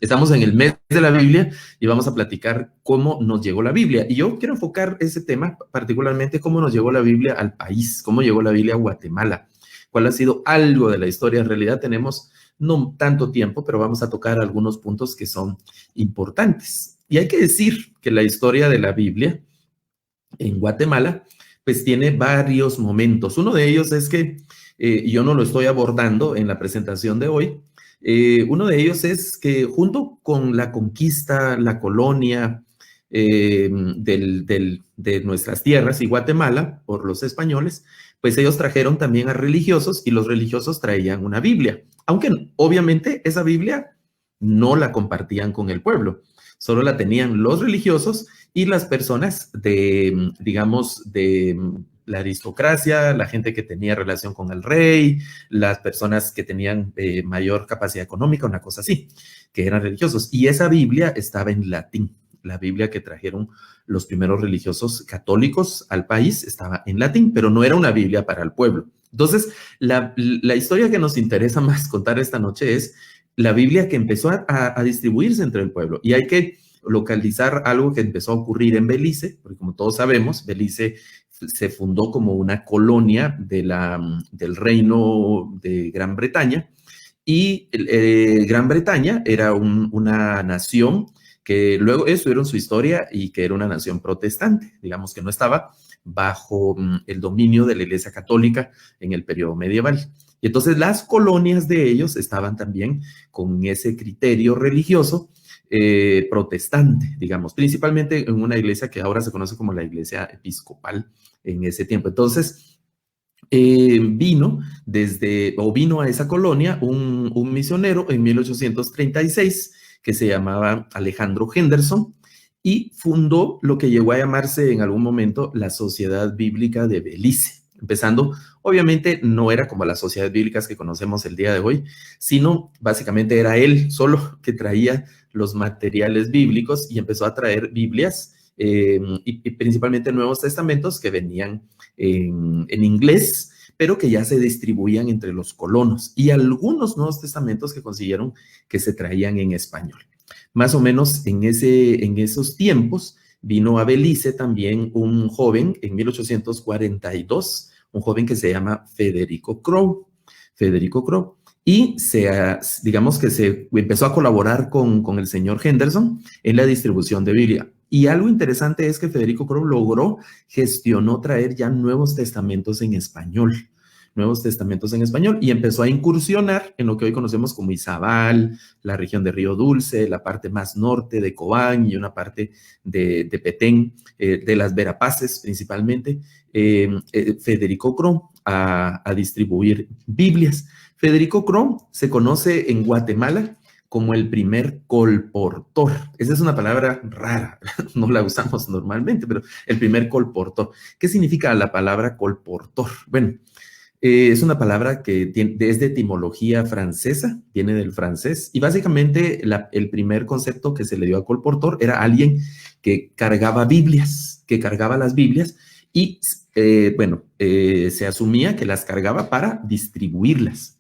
Estamos en el mes de la Biblia y vamos a platicar cómo nos llegó la Biblia. Y yo quiero enfocar ese tema, particularmente cómo nos llegó la Biblia al país, cómo llegó la Biblia a Guatemala, cuál ha sido algo de la historia. En realidad tenemos no tanto tiempo, pero vamos a tocar algunos puntos que son importantes. Y hay que decir que la historia de la Biblia en Guatemala, pues tiene varios momentos. Uno de ellos es que yo no lo estoy abordando en la presentación de hoy. Uno de ellos es que junto con la conquista, la colonia de nuestras tierras y Guatemala por los españoles, pues ellos trajeron también a religiosos y los religiosos traían una Biblia, aunque obviamente esa Biblia no la compartían con el pueblo, solo la tenían los religiosos y las personas de, digamos, de la aristocracia, la gente que tenía relación con el rey, las personas que tenían mayor capacidad económica, una cosa así, que eran religiosos. Y esa Biblia estaba en latín. La Biblia que trajeron los primeros religiosos católicos al país estaba en latín, pero no era una Biblia para el pueblo. Entonces, la historia que nos interesa más contar esta noche es la Biblia que empezó a distribuirse entre el pueblo. Y hay que localizar algo que empezó a ocurrir en Belice, porque como todos sabemos, Belice se fundó como una colonia del reino de Gran Bretaña, y Gran Bretaña era una nación que luego estuvieron su historia y que era una nación protestante, digamos que no estaba bajo el dominio de la Iglesia Católica en el periodo medieval. Y entonces las colonias de ellos estaban también con ese criterio religioso protestante, digamos, principalmente en una iglesia que ahora se conoce como la iglesia episcopal en ese tiempo. Entonces, vino a esa colonia un misionero en 1836 que se llamaba Alejandro Henderson y fundó lo que llegó a llamarse en algún momento la Sociedad Bíblica de Belice. Empezando, obviamente no era como las sociedades bíblicas que conocemos el día de hoy, sino básicamente era él solo que traía los materiales bíblicos y empezó a traer Biblias y principalmente Nuevos Testamentos que venían en inglés, pero que ya se distribuían entre los colonos y algunos Nuevos Testamentos que consiguieron que se traían en español. Más o menos en esos tiempos vino a Belice también un joven en 1842, un joven que se llama Federico Crowe. Federico Crowe. Y digamos que se empezó a colaborar con el señor Henderson en la distribución de Biblia. Y algo interesante es que Federico Crowe gestionó traer ya Nuevos Testamentos en español. Nuevos Testamentos en español y empezó a incursionar en lo que hoy conocemos como Izabal, la región de Río Dulce, la parte más norte de Cobán y una parte de Petén, de las Verapaces principalmente. Federico Crowe a distribuir Biblias. Federico Crowe se conoce en Guatemala como el primer colportor. Esa es una palabra rara, no la usamos normalmente, pero el primer colportor. ¿Qué significa la palabra colportor? Bueno, es una palabra que es de etimología francesa, viene del francés, y básicamente el primer concepto que se le dio a colportor era alguien que cargaba Biblias, que cargaba las Biblias, y se asumía que las cargaba para distribuir las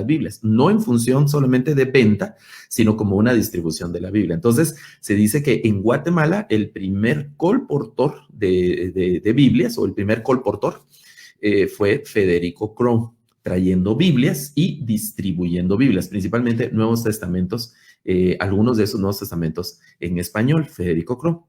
Biblias, no en función solamente de venta, sino como una distribución de la Biblia. Entonces, se dice que en Guatemala el primer colportor de Biblias, o el primer colportor, fue Federico Crowe, trayendo Biblias y distribuyendo Biblias, principalmente Nuevos Testamentos, algunos de esos Nuevos Testamentos en español, Federico Crowe.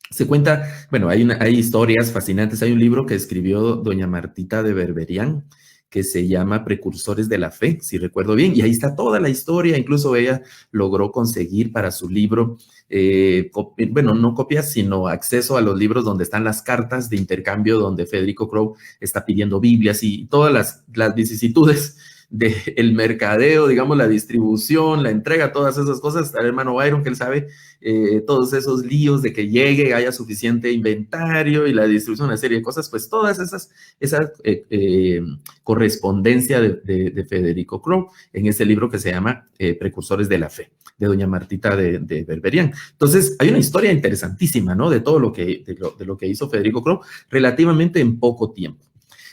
Se cuenta, bueno, hay historias fascinantes. Hay un libro que escribió doña Martita de Berberian que se llama Precursores de la Fe, si recuerdo bien, y ahí está toda la historia. Incluso ella logró conseguir para su libro, no copias, sino acceso a los libros donde están las cartas de intercambio, donde Federico Crowe está pidiendo Biblias y todas las vicisitudes del mercadeo, digamos, la distribución, la entrega, todas esas cosas. Está el hermano Byron, que él sabe todos esos líos de que llegue, haya suficiente inventario y la distribución, una serie de cosas, pues todas esa correspondencia de Federico Crowe en ese libro que se llama Precursores de la Fe, de doña Martita de Berberian. Entonces, hay una historia interesantísima, ¿no? De todo lo que hizo Federico Crowe relativamente en poco tiempo.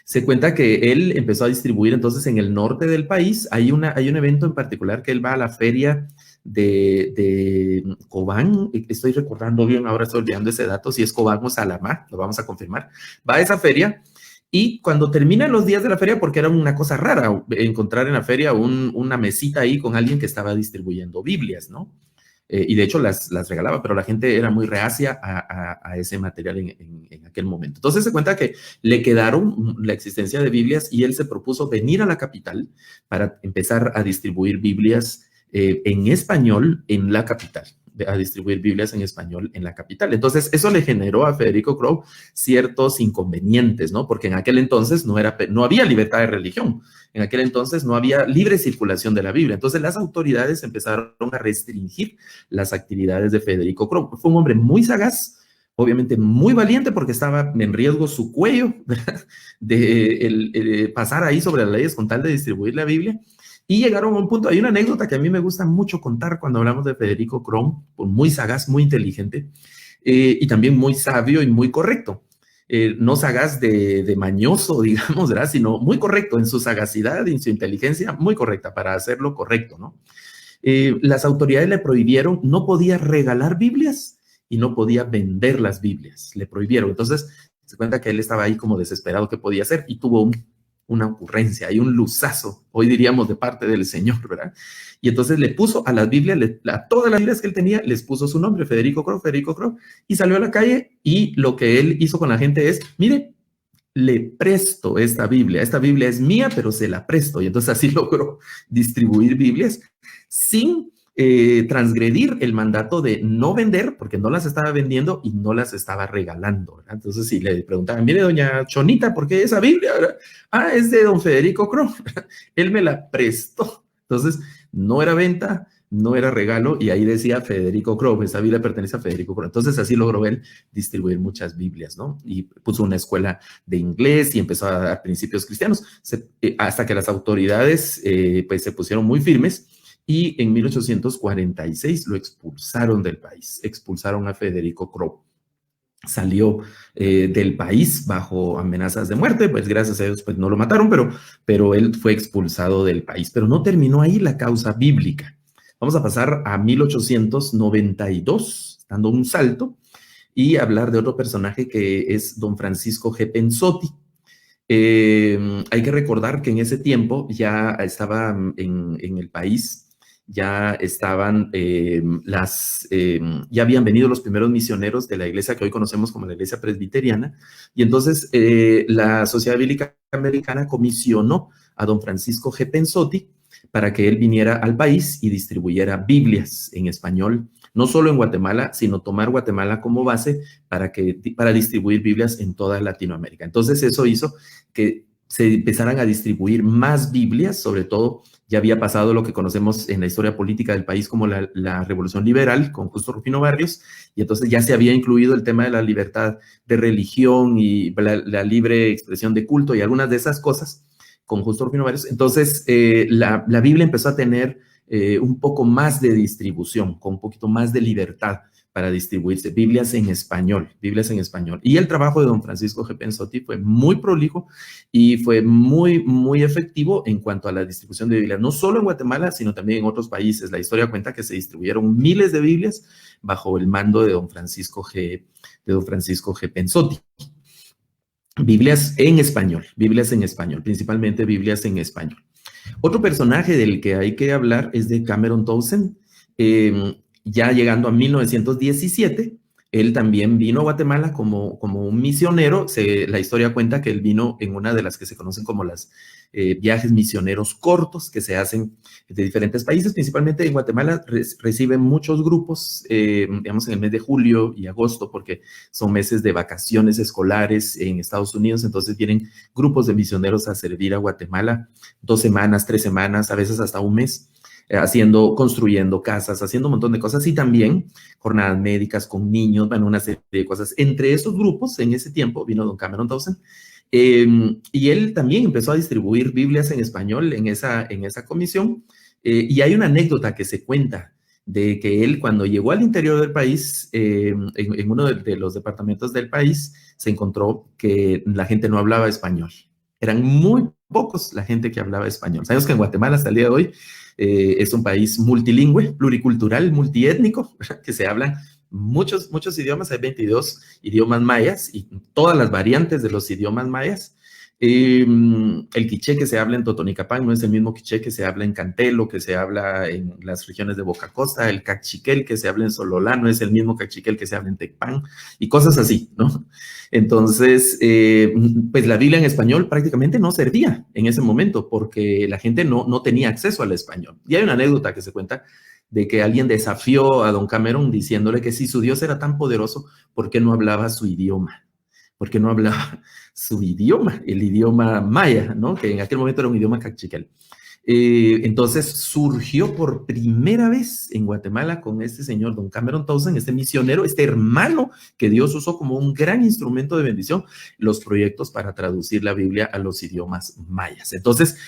Se cuenta que él empezó a distribuir entonces en el norte del país. Hay un evento en particular que él va a la feria de Cobán, estoy recordando bien, ahora estoy olvidando ese dato, si es Cobán o Salamá, lo vamos a confirmar, va a esa feria y cuando terminan los días de la feria, porque era una cosa rara encontrar en la feria una mesita ahí con alguien que estaba distribuyendo Biblias, ¿no? Y de hecho las regalaba, pero la gente era muy reacia a ese material en aquel momento. Entonces se cuenta que le quedaron la existencia de Biblias y él se propuso venir a la capital para empezar a distribuir Biblias en español en la capital, a distribuir Biblias en español en la capital. Entonces eso le generó a Federico Crowe ciertos inconvenientes, ¿no? Porque en aquel entonces no había libertad de religión. En aquel entonces no había libre circulación de la Biblia. Entonces las autoridades empezaron a restringir las actividades de Federico Crowe. Fue un hombre muy sagaz, obviamente muy valiente porque estaba en riesgo su cuello, ¿verdad? De pasar ahí sobre las leyes con tal de distribuir la Biblia. Y llegaron a un punto, hay una anécdota que a mí me gusta mucho contar cuando hablamos de Federico Crowe, muy sagaz, muy inteligente, y también muy sabio y muy correcto. No sagaz de mañoso, digamos, ¿verdad? Sino muy correcto en su sagacidad y en su inteligencia, muy correcta para hacerlo correcto, ¿no? Las autoridades le prohibieron, no podía regalar Biblias y no podía vender las Biblias, le prohibieron. Entonces, se cuenta que él estaba ahí como desesperado qué podía hacer y tuvo una ocurrencia y un luzazo, hoy diríamos de parte del Señor, ¿verdad? Y entonces le puso a las Biblias, a todas las Biblias que él tenía, les puso su nombre, Federico Crowe, y salió a la calle y lo que él hizo con la gente es, mire, le presto esta Biblia es mía, pero se la presto. Y entonces así logró distribuir Biblias sin transgredir el mandato de no vender, porque no las estaba vendiendo y no las estaba regalando, ¿verdad? Entonces si le preguntaban, mire, doña Chonita, ¿por qué esa Biblia? ¿Verdad? Ah, es de don Federico Crowe, él me la prestó. Entonces no era venta, no era regalo, y ahí decía Federico Crowe, esa Biblia pertenece a Federico Crowe. Entonces así logró él distribuir muchas Biblias, ¿no? Y puso una escuela de inglés y empezó a dar principios cristianos, hasta que las autoridades pues se pusieron muy firmes y en 1846 lo expulsaron del país, expulsaron a Federico Crowe. Salió del país bajo amenazas de muerte, pues gracias a Dios pues no lo mataron, pero él fue expulsado del país. Pero no terminó ahí la causa bíblica. Vamos a pasar a 1892, dando un salto, y hablar de otro personaje que es don Francisco G. Pensotti. Hay que recordar que en ese tiempo ya estaba en el país, ya estaban ya habían venido los primeros misioneros de la iglesia que hoy conocemos como la iglesia presbiteriana, y entonces la Sociedad Bíblica Americana comisionó a don Francisco G. Pensotti para que él viniera al país y distribuyera Biblias en español, no solo en Guatemala, sino tomar Guatemala como base para distribuir Biblias en toda Latinoamérica. Entonces eso hizo que se empezaran a distribuir más Biblias, sobre todo ya había pasado lo que conocemos en la historia política del país como la Revolución Liberal con Justo Rufino Barrios, y entonces ya se había incluido el tema de la libertad de religión y la libre expresión de culto y algunas de esas cosas con Justo Rufino Barrios. Entonces la Biblia empezó a tener un poco más de distribución, con un poquito más de libertad para distribuirse, Biblias en español. Y el trabajo de don Francisco G. Pensotti fue muy prolijo y fue muy, muy efectivo en cuanto a la distribución de Biblias, no solo en Guatemala, sino también en otros países. La historia cuenta que se distribuyeron miles de Biblias bajo el mando de don Francisco G. Pensotti. Biblias en español, principalmente Biblias en español. Otro personaje del que hay que hablar es de Cameron Townsend. Ya llegando a 1917, él también vino a Guatemala como un misionero. La historia cuenta que él vino en una de las que se conocen como las viajes misioneros cortos que se hacen de diferentes países, principalmente en Guatemala reciben muchos grupos, digamos en el mes de julio y agosto, porque son meses de vacaciones escolares en Estados Unidos, entonces vienen grupos de misioneros a servir a Guatemala 2 semanas, 3 semanas, a veces hasta un mes, construyendo casas, haciendo un montón de cosas y también jornadas médicas con niños, bueno, una serie de cosas. Entre esos grupos, en ese tiempo, vino don Cameron Townsend, y él también empezó a distribuir Biblias en español en esa comisión, y hay una anécdota que se cuenta de que él cuando llegó al interior del país, en uno de los departamentos del país, se encontró que la gente no hablaba español. Eran muy pocos la gente que hablaba español. Sabemos que en Guatemala hasta el día de hoy es un país multilingüe, pluricultural, multiétnico, que se hablan muchos idiomas. Hay 22 idiomas mayas y todas las variantes de los idiomas mayas. El quiché que se habla en Totonicapán no es el mismo quiché que se habla en Cantelo, que se habla en las regiones de Boca Costa. El cachiquel que se habla en Sololá no es el mismo cachiquel que se habla en Tecpan, y cosas así, ¿no? Entonces, pues la Biblia en español prácticamente no servía en ese momento porque la gente no tenía acceso al español. Y hay una anécdota que se cuenta de que alguien desafió a Don Cameron diciéndole que si su Dios era tan poderoso, ¿por qué no hablaba su idioma? ¿Por qué no hablaba su idioma, el idioma maya, ¿no? Que en aquel momento era un idioma cachiquel? Entonces surgió por primera vez en Guatemala con este señor, Don Cameron Townsend, este misionero, este hermano que Dios usó como un gran instrumento de bendición, los proyectos para traducir la Biblia a los idiomas mayas. Entonces,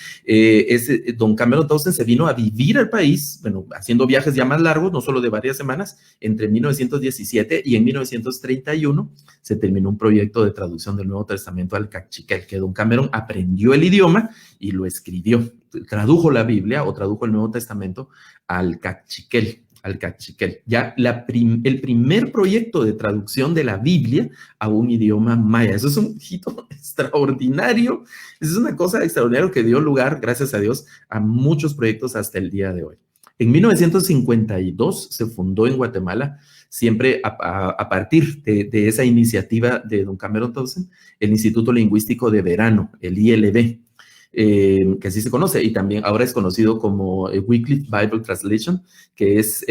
Don Cameron Townsend se vino a vivir al país, bueno, haciendo viajes ya más largos, no solo de varias semanas, entre 1917 y en 1931 se terminó un proyecto de traducción del Nuevo Testamento al cachiquel, que Don Cameron aprendió el idioma y lo escribió. Tradujo la Biblia o tradujo el Nuevo Testamento al cachiquel. Ya el primer proyecto de traducción de la Biblia a un idioma maya. Eso es un hito extraordinario. Eso es una cosa extraordinaria que dio lugar, gracias a Dios, a muchos proyectos hasta el día de hoy. En 1952 se fundó en Guatemala, siempre a partir de esa iniciativa de Don Cameron Townsend, el Instituto Lingüístico de Verano, el ILB. Que así se conoce, y también ahora es conocido como Wycliffe Bible Translation, que es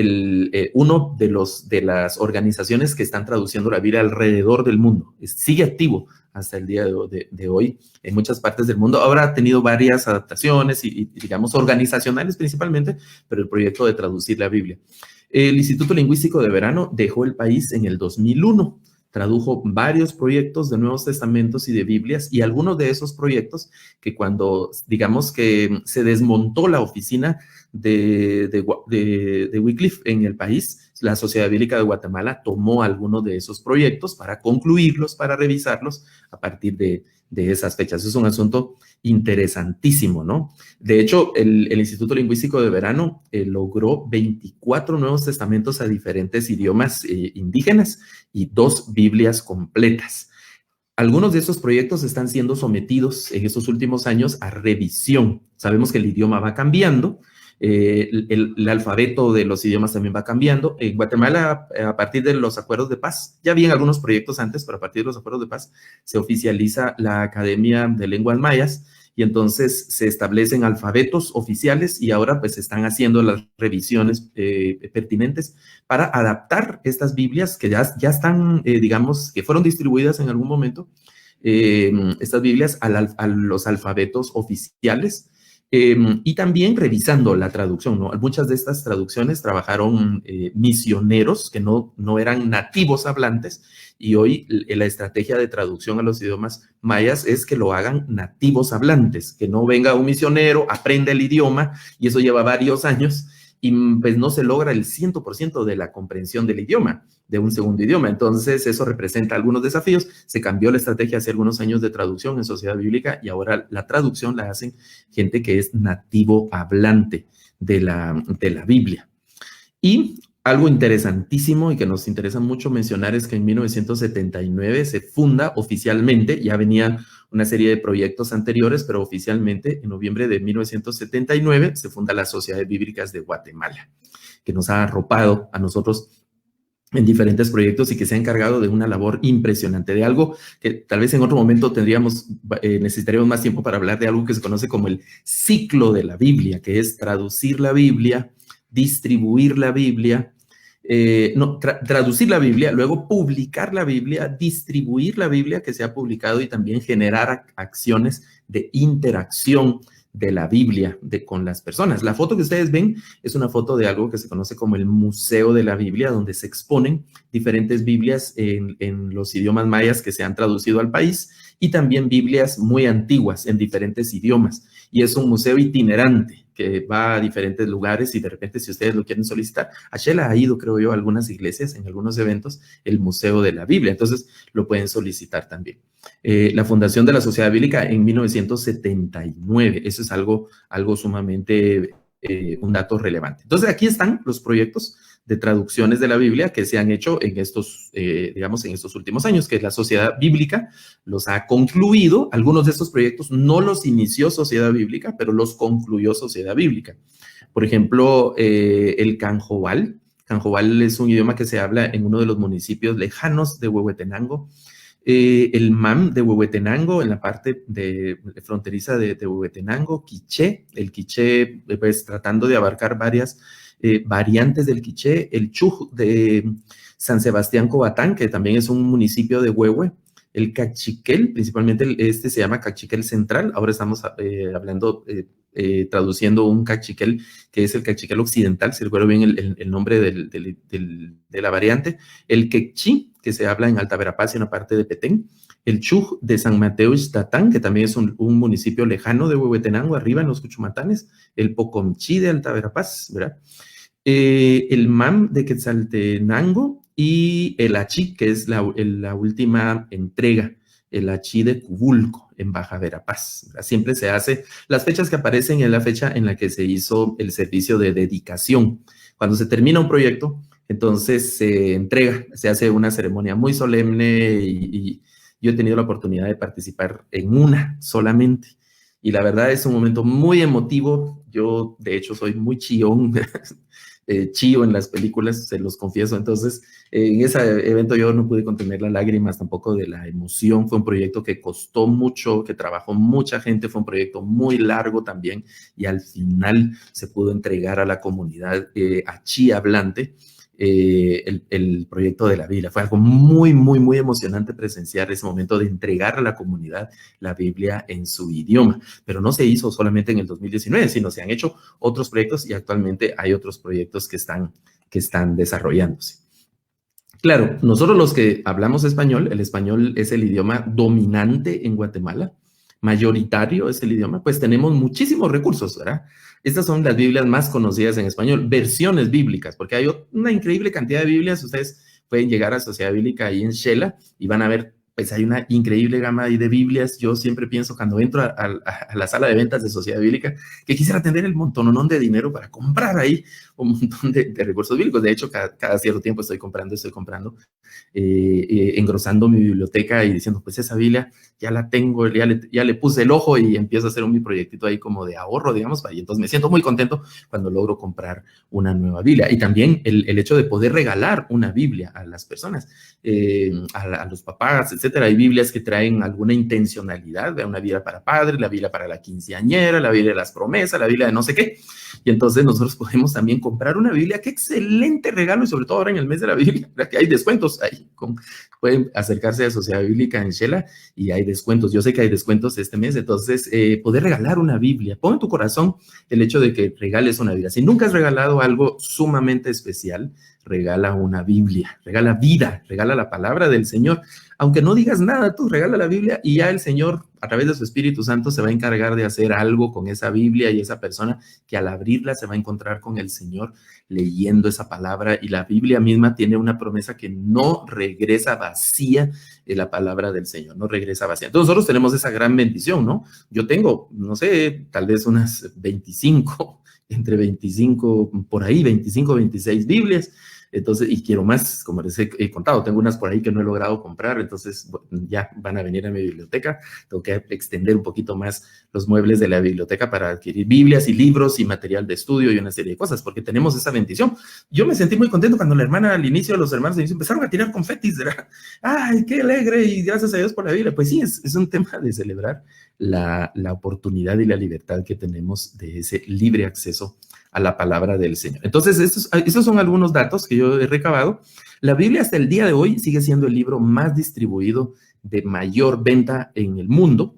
uno de las organizaciones que están traduciendo la Biblia alrededor del mundo. Sigue activo hasta el día de hoy en muchas partes del mundo. Ahora ha tenido varias adaptaciones y, digamos, organizacionales principalmente, pero el proyecto de traducir la Biblia. El Instituto Lingüístico de Verano dejó el país en el 2001. Tradujo varios proyectos de Nuevos Testamentos y de Biblias, y algunos de esos proyectos que cuando, digamos que se desmontó la oficina de Wycliffe en el país, la Sociedad Bíblica de Guatemala tomó algunos de esos proyectos para concluirlos, para revisarlos a partir de esas fechas. Es un asunto interesantísimo, ¿no? De hecho, el Instituto Lingüístico de Verano logró 24 Nuevos Testamentos a diferentes idiomas indígenas y 2 Biblias completas. Algunos de esos proyectos están siendo sometidos en estos últimos años a revisión. Sabemos que el idioma va cambiando, el alfabeto de los idiomas también va cambiando. En Guatemala, a partir de los acuerdos de paz, ya habían algunos proyectos antes, pero a partir de los acuerdos de paz se oficializa la Academia de Lenguas Mayas, y entonces se establecen alfabetos oficiales, y ahora pues se están haciendo las revisiones pertinentes para adaptar estas Biblias que ya están, digamos, que fueron distribuidas en algún momento, estas Biblias a los alfabetos oficiales. Y también revisando la traducción, ¿no? Muchas de estas traducciones trabajaron misioneros que no eran nativos hablantes, y hoy la estrategia de traducción a los idiomas mayas es que lo hagan nativos hablantes, que no venga un misionero, aprenda el idioma, y eso lleva varios años, y pues no se logra el 100% de la comprensión del idioma, de un segundo idioma. Entonces eso representa algunos desafíos. Se cambió la estrategia hace algunos años de traducción en Sociedad Bíblica, y ahora la traducción la hacen gente que es nativo hablante de la Biblia. Y algo interesantísimo y que nos interesa mucho mencionar es que en 1979 se funda oficialmente, ya venían una serie de proyectos anteriores, pero oficialmente en noviembre de 1979 se funda la Sociedad Bíblicas de Guatemala, que nos ha arropado a nosotros en diferentes proyectos y que se ha encargado de una labor impresionante, de algo que tal vez en otro momento necesitaríamos más tiempo para hablar, de algo que se conoce como el ciclo de la Biblia, que es traducir la Biblia, distribuir la Biblia, traducir la Biblia, luego publicar la Biblia, distribuir la Biblia que se ha publicado, y también generar acciones de interacción de la Biblia con las personas. La foto que ustedes ven es una foto de algo que se conoce como el Museo de la Biblia, donde se exponen diferentes Biblias en los idiomas mayas que se han traducido al país, y también Biblias muy antiguas en diferentes idiomas. Y es un museo itinerante que va a diferentes lugares y de repente si ustedes lo quieren solicitar, a Shela ha ido, creo yo, a algunas iglesias, en algunos eventos, el Museo de la Biblia, entonces lo pueden solicitar también. La fundación de la Sociedad Bíblica en 1979, eso es algo sumamente, un dato relevante. Entonces aquí están los proyectos de traducciones de la Biblia que se han hecho en estos, digamos, en estos últimos años, que la Sociedad Bíblica los ha concluido. Algunos de estos proyectos no los inició Sociedad Bíblica, pero los concluyó Sociedad Bíblica. Por ejemplo, el Canjobal. Canjobal es un idioma que se habla en uno de los municipios lejanos de Huehuetenango. El MAM de Huehuetenango, en la parte fronteriza de Huehuetenango, quiché, el quiché, pues tratando de abarcar varias variantes del quiché, el Chuj de San Sebastián Cobatán, que también es un municipio de Huehue, el Cachiquel, principalmente este se llama Cachiquel Central, ahora estamos hablando, traduciendo un Cachiquel que es el Cachiquel Occidental, si recuerdo bien el nombre de la variante, el Quechí, que se habla en Alta Verapaz y una parte de Petén, el Chuj de San Mateo Ixtatán, que también es un municipio lejano de Huehuetenango, arriba en los Cuchumatanes, el Pocomchí de Alta Verapaz, ¿verdad? El MAM de Quetzaltenango y el Achí, que es la última entrega, el Achí de Cubulco, en Baja Verapaz. Siempre se hace, las fechas que aparecen en la fecha en la que se hizo el servicio de dedicación. Cuando se termina un proyecto, entonces se entrega, se hace una ceremonia muy solemne y yo he tenido la oportunidad de participar en una solamente. Y la verdad es un momento muy emotivo. Yo, de hecho, soy muy chillón, chío en las películas, se los confieso. Entonces, en ese evento yo no pude contener las lágrimas tampoco de la emoción. Fue un proyecto que costó mucho, que trabajó mucha gente, fue un proyecto muy largo también y al final se pudo entregar a la comunidad achí hablante el proyecto de la Biblia. Fue algo muy, muy, muy emocionante presenciar ese momento de entregar a la comunidad la Biblia en su idioma. Pero no se hizo solamente en el 2019, sino se han hecho otros proyectos y actualmente hay otros proyectos que están desarrollándose. Claro, nosotros los que hablamos español, el español es el idioma dominante en Guatemala, mayoritario es el idioma, pues tenemos muchísimos recursos, ¿verdad? Estas son las Biblias más conocidas en español, versiones bíblicas, porque hay una increíble cantidad de Biblias. Ustedes pueden llegar a Sociedad Bíblica ahí en Shela y van a ver, pues hay una increíble gama ahí de Biblias. Yo siempre pienso cuando entro a la sala de ventas de Sociedad Bíblica que quisiera tener el montononón de dinero para comprar ahí un montón de recursos bíblicos. De hecho, cada cierto tiempo estoy comprando, engrosando mi biblioteca y diciendo, pues esa Biblia ya la tengo, ya le puse el ojo y empiezo a hacer mi proyectito ahí como de ahorro, digamos, y entonces me siento muy contento cuando logro comprar una nueva Biblia. Y también el hecho de poder regalar una Biblia a las personas, a los papás, etcétera. Hay Biblias que traen alguna intencionalidad, una Biblia para padre, la Biblia para la quinceañera, la Biblia de las promesas, la Biblia de no sé qué. Y entonces nosotros podemos también comprar una Biblia. ¡Qué excelente regalo! Y sobre todo ahora en el mes de la Biblia, que hay descuentos ahí. Pueden acercarse a Sociedad Bíblica en Shela y hay descuentos. Yo sé que hay descuentos este mes, entonces poder regalar una Biblia. Pon en tu corazón el hecho de que regales una Biblia. Si nunca has regalado algo sumamente especial, regala una Biblia, regala vida, regala la palabra del Señor. Aunque no digas nada, tú regala la Biblia y ya el Señor, a través de su Espíritu Santo, se va a encargar de hacer algo con esa Biblia y esa persona que al abrirla se va a encontrar con el Señor leyendo esa palabra. Y la Biblia misma tiene una promesa que no regresa vacía, la palabra del Señor, no regresa vacía. Entonces nosotros tenemos esa gran bendición, ¿no? Yo tengo, no sé, tal vez unas 25, entre 25, por ahí, 25, 26 Biblias. Entonces, y quiero más, como les he contado, tengo unas por ahí que no he logrado comprar, entonces ya van a venir a mi biblioteca. Tengo que extender un poquito más los muebles de la biblioteca para adquirir Biblias y libros y material de estudio y una serie de cosas, porque tenemos esa bendición. Yo me sentí muy contento cuando la hermana al inicio, los hermanos empezaron a tirar confetis, ¿verdad? ¡Ay, qué alegre! Y gracias a Dios por la Biblia. Pues sí, es un tema de celebrar la oportunidad y la libertad que tenemos de ese libre acceso a la palabra del Señor. Entonces, estos son algunos datos que yo he recabado. La Biblia hasta el día de hoy sigue siendo el libro más distribuido de mayor venta en el mundo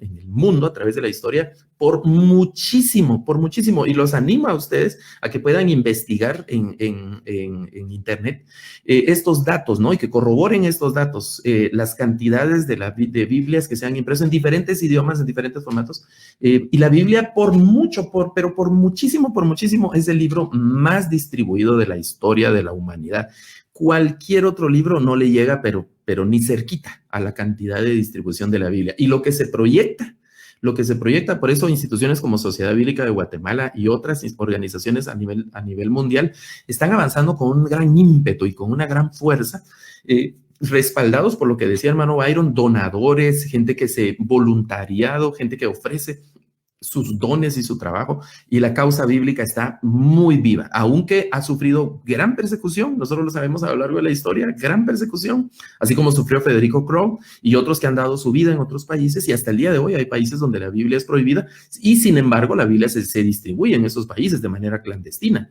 a través de la historia, por muchísimo, y los animo a ustedes a que puedan investigar en Internet estos datos, ¿no? Y que corroboren estos datos, las cantidades de Biblias que se han impreso en diferentes idiomas, en diferentes formatos, y la Biblia pero por muchísimo, es el libro más distribuido de la historia de la humanidad. Cualquier otro libro no le llega, pero ni cerquita a la cantidad de distribución de la Biblia. Y lo que se proyecta, por eso instituciones como Sociedad Bíblica de Guatemala y otras organizaciones a nivel mundial están avanzando con un gran ímpetu y con una gran fuerza, respaldados por lo que decía hermano Byron, donadores, gente que voluntariado, gente que ofrece sus dones y su trabajo, y la causa bíblica está muy viva, aunque ha sufrido gran persecución. Nosotros lo sabemos a lo largo de la historia, gran persecución, así como sufrió Federico Crowe y otros que han dado su vida en otros países, y hasta el día de hoy hay países donde la Biblia es prohibida, y sin embargo la Biblia se distribuye en esos países de manera clandestina.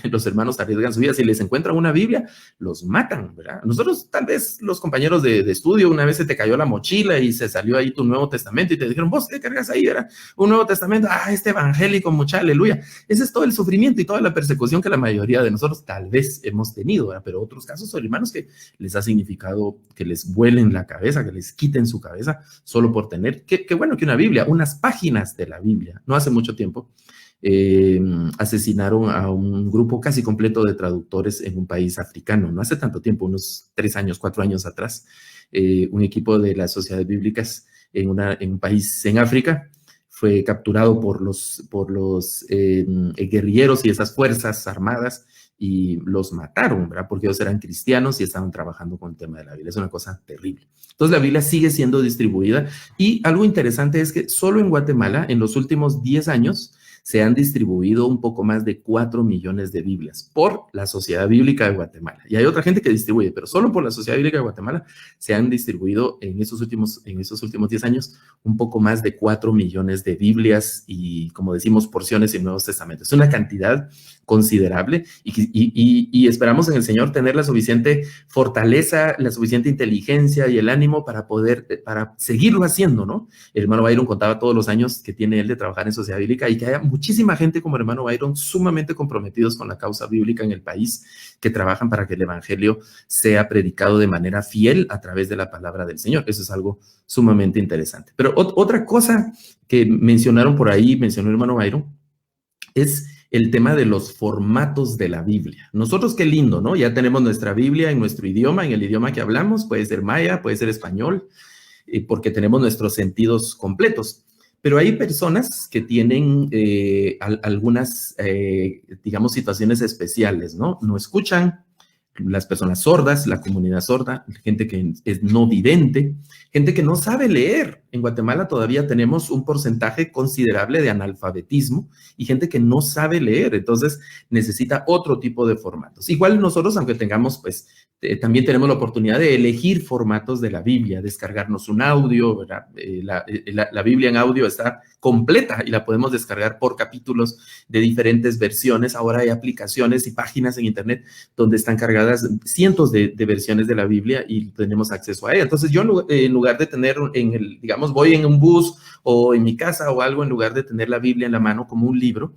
Los hermanos arriesgan su vida, si les encuentran una Biblia, los matan, ¿verdad? Nosotros, tal vez los compañeros de estudio, una vez se te cayó la mochila y se salió ahí tu Nuevo Testamento y te dijeron, ¿vos qué cargas ahí? Era un Nuevo Testamento, este evangélico, mucha aleluya. Ese es todo el sufrimiento y toda la persecución que la mayoría de nosotros tal vez hemos tenido, ¿verdad? Pero otros casos son hermanos que les ha significado que les vuelen la cabeza, que les quiten su cabeza solo por tener, qué bueno que una Biblia, unas páginas de la Biblia. No hace mucho tiempo asesinaron a un grupo casi completo de traductores en un país africano, no hace tanto tiempo, unos 3 años, 4 años atrás, un equipo de las sociedades bíblicas en un país en África fue capturado por los guerrilleros y esas fuerzas armadas y los mataron, ¿verdad? Porque ellos eran cristianos y estaban trabajando con el tema de la Biblia. Es una cosa terrible. Entonces la Biblia sigue siendo distribuida, y algo interesante es que solo en Guatemala, en los últimos 10 años, se han distribuido un poco más de 4 millones de Biblias por la Sociedad Bíblica de Guatemala. Y hay otra gente que distribuye, pero solo por la Sociedad Bíblica de Guatemala se han distribuido en esos últimos 10 años un poco más de 4 millones de Biblias y, como decimos, porciones y Nuevos Testamentos. Es una cantidad considerable, y esperamos en el Señor tener la suficiente fortaleza, la suficiente inteligencia y el ánimo para seguirlo haciendo, ¿no? El hermano Byron contaba todos los años que tiene él de trabajar en Sociedad Bíblica, y que haya muchísima gente como el hermano Byron sumamente comprometidos con la causa bíblica en el país, que trabajan para que el evangelio sea predicado de manera fiel a través de la palabra del Señor. Eso es algo sumamente interesante. Pero otra cosa que mencionó el hermano Byron, es el tema de los formatos de la Biblia. Nosotros, qué lindo, ¿no? Ya tenemos nuestra Biblia en nuestro idioma, en el idioma que hablamos, puede ser maya, puede ser español, porque tenemos nuestros sentidos completos. Pero hay personas que tienen algunas, digamos, situaciones especiales, ¿no? No escuchan, las personas sordas, la comunidad sorda, gente que es no vidente, gente que no sabe leer. En Guatemala todavía tenemos un porcentaje considerable de analfabetismo y gente que no sabe leer, entonces necesita otro tipo de formatos. Igual nosotros, aunque tengamos, pues, también tenemos la oportunidad de elegir formatos de la Biblia, descargarnos un audio, ¿verdad? La Biblia en audio está completa y la podemos descargar por capítulos de diferentes versiones. Ahora hay aplicaciones y páginas en internet donde están cargadas cientos de versiones de la Biblia y tenemos acceso a ella. Entonces yo, en lugar de tener digamos, voy en un bus o en mi casa o algo, en lugar de tener la Biblia en la mano como un libro,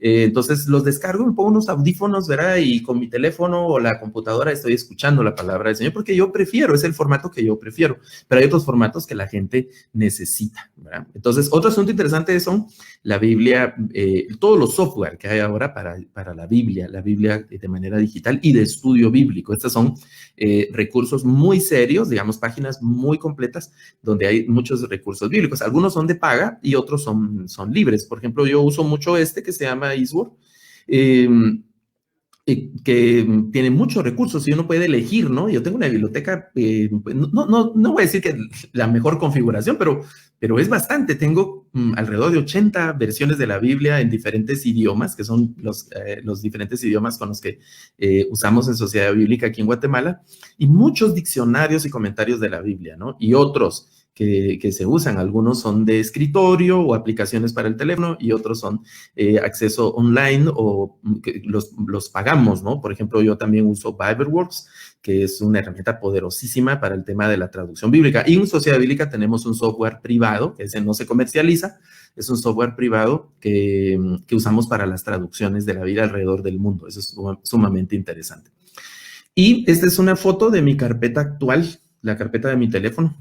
entonces los descargo, me pongo unos audífonos, ¿verdad? Y con mi teléfono o la computadora estoy escuchando la palabra del Señor, porque yo prefiero, es el formato que yo prefiero, pero hay otros formatos que la gente necesita, ¿verdad? Entonces, otro asunto interesante son la Biblia, todos los software que hay ahora para la Biblia de manera digital y de estudio bíblico. Estos son recursos muy serios, digamos, páginas muy completas donde hay muchos recursos bíblicos. Algunos son de paga y otros son libres. Por ejemplo, yo uso mucho que se llama Eastword, que tiene muchos recursos y uno puede elegir, ¿no? Yo tengo una biblioteca, no voy a decir que la mejor configuración, pero es bastante. Tengo alrededor de 80 versiones de la Biblia en diferentes idiomas, que son los diferentes idiomas con los que usamos en Sociedad Bíblica aquí en Guatemala, y muchos diccionarios y comentarios de la Biblia, ¿no? Y otros que se usan. Algunos son de escritorio o aplicaciones para el teléfono y otros son acceso online o que los pagamos, ¿no? Por ejemplo, yo también uso Bibleworks, que es una herramienta poderosísima para el tema de la traducción bíblica. Y en Sociedad Bíblica tenemos un software privado, que ese no se comercializa, es un software privado que usamos para las traducciones de la Biblia alrededor del mundo. Eso es sumamente interesante. Y esta es una foto de mi carpeta actual, la carpeta de mi teléfono,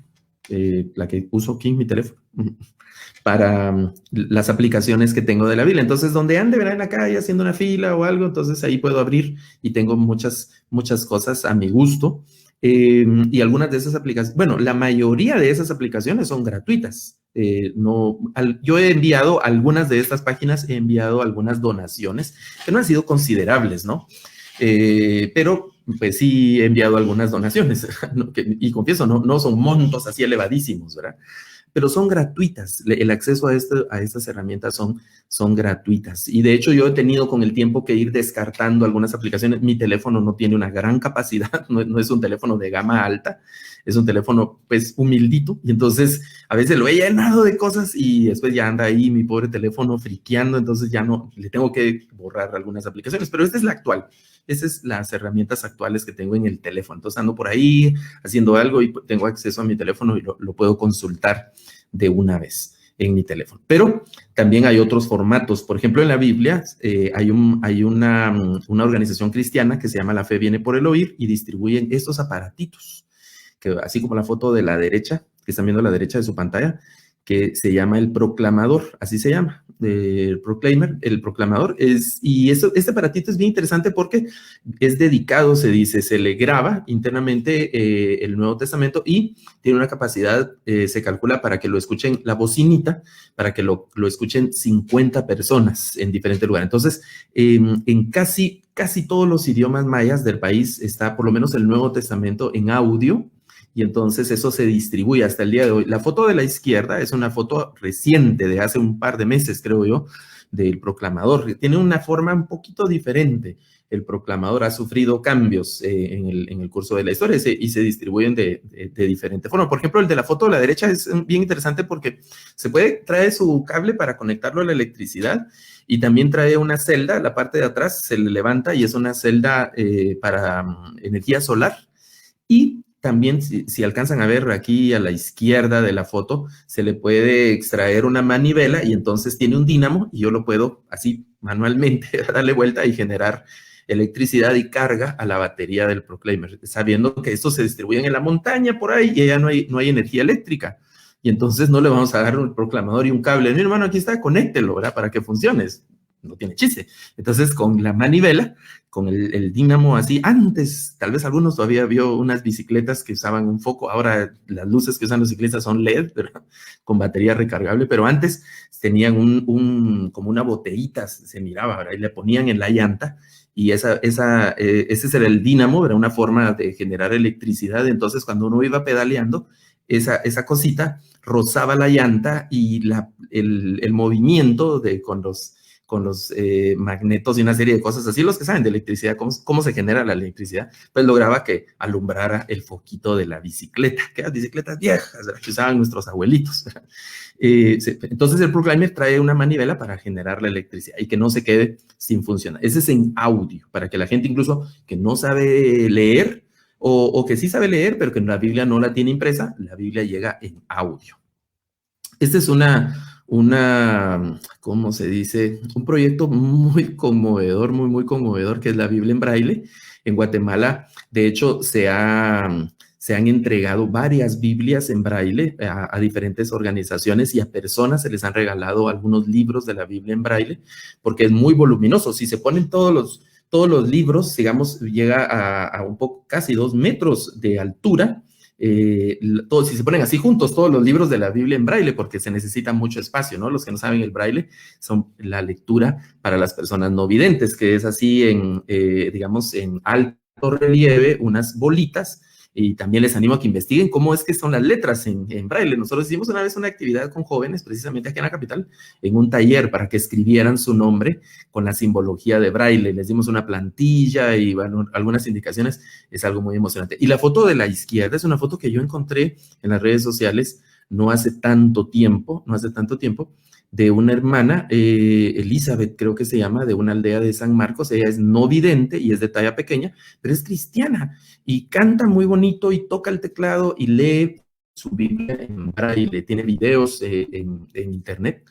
la que uso aquí en mi teléfono, para las aplicaciones que tengo de la Biblia. Entonces, donde ande, verá en la calle haciendo una fila o algo, entonces ahí puedo abrir y tengo muchas cosas a mi gusto. Y algunas de esas aplicaciones, bueno, la mayoría de esas aplicaciones son gratuitas. Yo he enviado algunas de estas páginas, he enviado algunas donaciones que no han sido considerables, ¿no? Pero pues sí he enviado algunas donaciones, ¿no? Y confieso, no son montos así elevadísimos, ¿verdad? Pero son gratuitas. El acceso a estas herramientas son gratuitas. Y de hecho yo he tenido con el tiempo que ir descartando algunas aplicaciones. Mi teléfono no tiene una gran capacidad, no es un teléfono de gama alta, es un teléfono pues humildito. Y entonces a veces lo he llenado de cosas y después ya anda ahí mi pobre teléfono friqueando, entonces ya no, le tengo que borrar algunas aplicaciones. Pero esta es la actual. Esas son las herramientas actuales que tengo en el teléfono. Entonces ando por ahí haciendo algo y tengo acceso a mi teléfono y lo puedo consultar de una vez en mi teléfono. Pero también hay otros formatos. Por ejemplo, en la Biblia hay una organización cristiana que se llama La Fe Viene por el Oír y distribuyen estos aparatitos, que así como la foto de la derecha, que están viendo a la derecha de su pantalla, que se llama el proclamador, así se llama, el proclamador. Este aparatito es bien interesante porque es dedicado, se dice, se le graba internamente el Nuevo Testamento y tiene una capacidad, se calcula para que lo escuchen, la bocinita, para que lo escuchen 50 personas en diferentes lugares. Entonces, en casi todos los idiomas mayas del país está por lo menos el Nuevo Testamento en audio. Y entonces eso se distribuye hasta el día de hoy. La foto de la izquierda es una foto reciente, de hace un par de meses, creo yo, del proclamador. Tiene una forma un poquito diferente. El proclamador ha sufrido cambios en el curso de la historia y se distribuyen de diferente forma. Por ejemplo, el de la foto de la derecha es bien interesante porque trae su cable para conectarlo a la electricidad y también trae una celda, la parte de atrás se le levanta y es una celda para energía solar. Y también, si alcanzan a ver aquí a la izquierda de la foto, se le puede extraer una manivela y entonces tiene un dínamo y yo lo puedo así manualmente darle vuelta y generar electricidad y carga a la batería del Proclaimer, sabiendo que esto se distribuye en la montaña por ahí y allá no hay energía eléctrica. Y entonces no le vamos a dar un proclamador y un cable. Mi hermano, aquí está, conéctelo, ¿verdad? Para que funcione. No tiene chiste. Entonces, con la manivela, con el dínamo así, antes, tal vez algunos todavía vio unas bicicletas que usaban un foco, ahora las luces que usan los ciclistas son LED, ¿verdad? Con batería recargable, pero antes tenían como una botellita, se miraba, ¿verdad? Y le ponían en la llanta, y ese era el dínamo, era una forma de generar electricidad. Entonces, cuando uno iba pedaleando, esa cosita rozaba la llanta y el movimiento con los magnetos y una serie de cosas así, los que saben de electricidad, cómo se genera la electricidad, pues lograba que alumbrara el foquito de la bicicleta, que eran bicicletas viejas, ¿verdad? Que usaban nuestros abuelitos. Entonces el Proclaimer trae una manivela para generar la electricidad y que no se quede sin funcionar. Ese es en audio, para que la gente incluso que no sabe leer o que sí sabe leer, pero que la Biblia no la tiene impresa, la Biblia llega en audio. Este es ¿cómo se dice? Un proyecto muy conmovedor, muy conmovedor, que es la Biblia en Braille. En Guatemala, de hecho, se han entregado varias Biblias en Braille a diferentes organizaciones y a personas se les han regalado algunos libros de la Biblia en Braille, porque es muy voluminoso. Si se ponen todos los libros, digamos, llega a un poco, casi 2 metros de altura. Si se ponen así juntos, todos los libros de la Biblia en braille, porque se necesita mucho espacio, ¿no? Los que no saben el braille son la lectura para las personas no videntes, que es así digamos, en alto relieve, unas bolitas, y también les animo a que investiguen cómo es que son las letras en braille. Nosotros hicimos una vez una actividad con jóvenes, precisamente aquí en la capital, en un taller para que escribieran su nombre con la simbología de braille. Les dimos una plantilla y bueno, algunas indicaciones. Es algo muy emocionante. Y la foto de la izquierda es una foto que yo encontré en las redes sociales no hace tanto tiempo, de una hermana, Elizabeth creo que se llama, de una aldea de San Marcos. Ella es no vidente y es de talla pequeña, pero es cristiana y canta muy bonito y toca el teclado y lee su Biblia en braille, tiene videos en internet.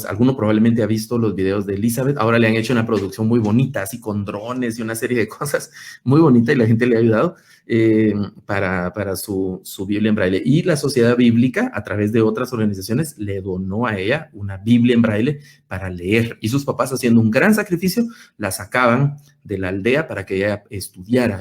Alguno probablemente ha visto los videos de Elizabeth. Ahora le han hecho una producción muy bonita, así con drones y una serie de cosas muy bonita, y la gente le ha ayudado para su Biblia en braille. Y la Sociedad Bíblica, a través de otras organizaciones, le donó a ella una Biblia en braille para leer. Y sus papás, haciendo un gran sacrificio, la sacaban de la aldea para que ella estudiara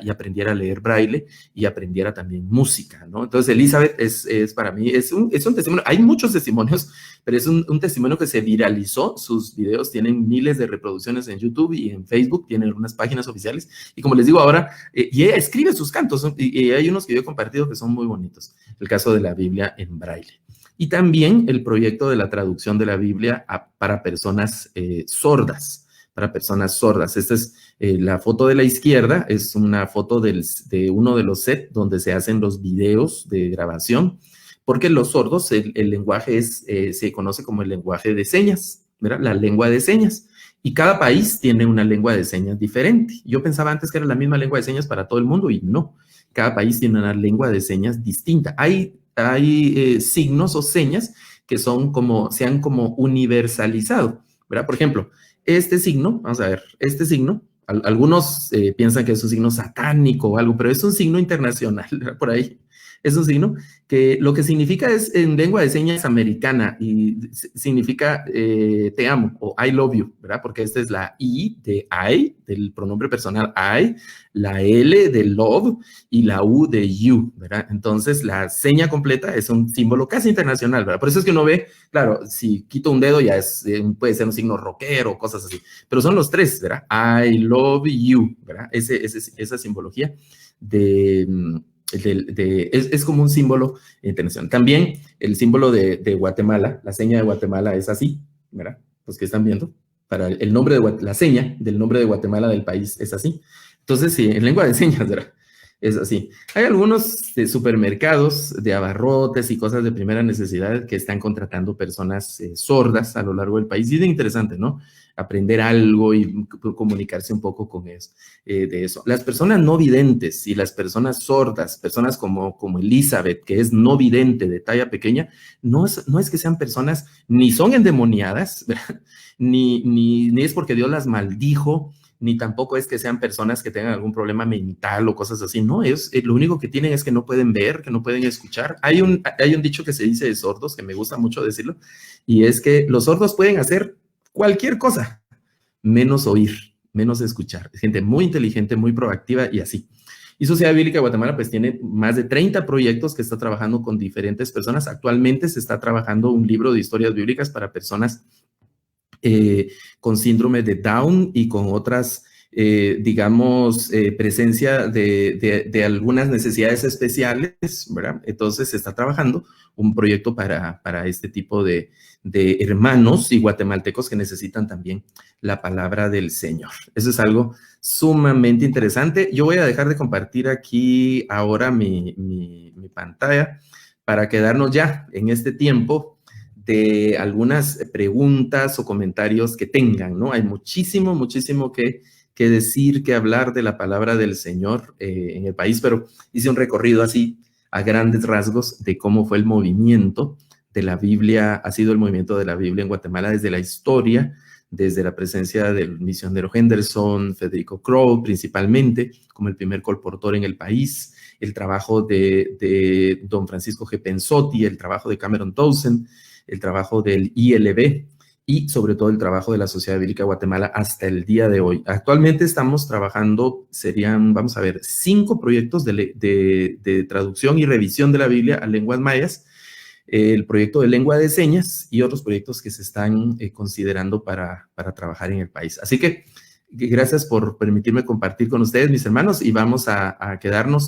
y aprendiera a leer braille y aprendiera también música, ¿no? Entonces, Elizabeth es para mí, es un testimonio. Hay muchos testimonios, pero es un testimonio que se viralizó. Sus videos tienen miles de reproducciones en YouTube y en Facebook, tienen algunas páginas oficiales. Y como les digo ahora, y ella escribe sus cantos, y hay unos que yo he compartido que son muy bonitos. El caso de la Biblia en braille. Y también el proyecto de la traducción de la Biblia para personas sordas. Para personas sordas. Esta es la foto de la izquierda, es una foto de uno de los sets donde se hacen los videos de grabación, porque los sordos, el lenguaje se conoce como el lenguaje de señas, ¿verdad? La lengua de señas. Y cada país tiene una lengua de señas diferente. Yo pensaba antes que era la misma lengua de señas para todo el mundo, y no. Cada país tiene una lengua de señas distinta. Hay signos o señas que se han como universalizado, ¿verdad? Por ejemplo, este signo, vamos a ver, este signo, algunos piensan que es un signo satánico o algo, pero es un signo internacional, ¿verdad? Por ahí. Es un signo que lo que significa es en lengua de señas americana, y significa te amo o I love you, ¿verdad? Porque esta es la I de I, del pronombre personal I, la L de love y la U de you, ¿verdad? Entonces la seña completa es un símbolo casi internacional, ¿verdad? Por eso es que uno ve, claro, si quito un dedo ya puede ser un signo rockero, cosas así, pero son los tres, ¿verdad? I love you, ¿verdad? Esa simbología es como un símbolo internacional. También el símbolo de Guatemala, la seña de Guatemala es así, ¿verdad? Los que están viendo, para el nombre la seña del nombre de Guatemala del país es así. Entonces, sí, en lengua de señas, ¿verdad? Es así. Hay algunos supermercados de abarrotes y cosas de primera necesidad que están contratando personas sordas a lo largo del país. Y es interesante, ¿no? Aprender algo y comunicarse un poco con eso, de eso. Las personas no videntes y las personas sordas, personas como Elizabeth, que es no vidente de talla pequeña, no es que sean personas, ni son endemoniadas, ¿verdad? Ni es porque Dios las maldijo, ni tampoco es que sean personas que tengan algún problema mental o cosas así. No, lo único que tienen es que no pueden ver, que no pueden escuchar. Hay un dicho que se dice de sordos, que me gusta mucho decirlo, y es que los sordos pueden hacer cualquier cosa, menos oír, menos escuchar. Es gente muy inteligente, muy proactiva y así. Y Sociedad Bíblica de Guatemala pues tiene más de 30 proyectos que está trabajando con diferentes personas. Actualmente se está trabajando un libro de historias bíblicas para personas con síndrome de Down y con otras, digamos, presencia de algunas necesidades especiales, ¿verdad? Entonces se está trabajando un proyecto para este tipo de hermanos y guatemaltecos que necesitan también la palabra del Señor. Eso es algo sumamente interesante. Yo voy a dejar de compartir aquí ahora mi pantalla para quedarnos ya en este tiempo de algunas preguntas o comentarios que tengan, ¿no? Hay muchísimo que decir, que hablar de la palabra del Señor en el país, pero hice un recorrido así a grandes rasgos de cómo fue el movimiento de la Biblia, ha sido el movimiento de la Biblia en Guatemala desde la historia, desde la presencia del misionero Henderson, Federico Crowe principalmente, como el primer colportor en el país, el trabajo de don Francisco G. Pensotti, el trabajo de Cameron Townsend, el trabajo del ILB y sobre todo el trabajo de la Sociedad Bíblica de Guatemala hasta el día de hoy. Actualmente estamos trabajando, vamos a ver, 5 proyectos de traducción y revisión de la Biblia a lenguas mayas, el proyecto de lengua de señas y otros proyectos que se están considerando para trabajar en el país. Así que gracias por permitirme compartir con ustedes, mis hermanos, y vamos a quedarnos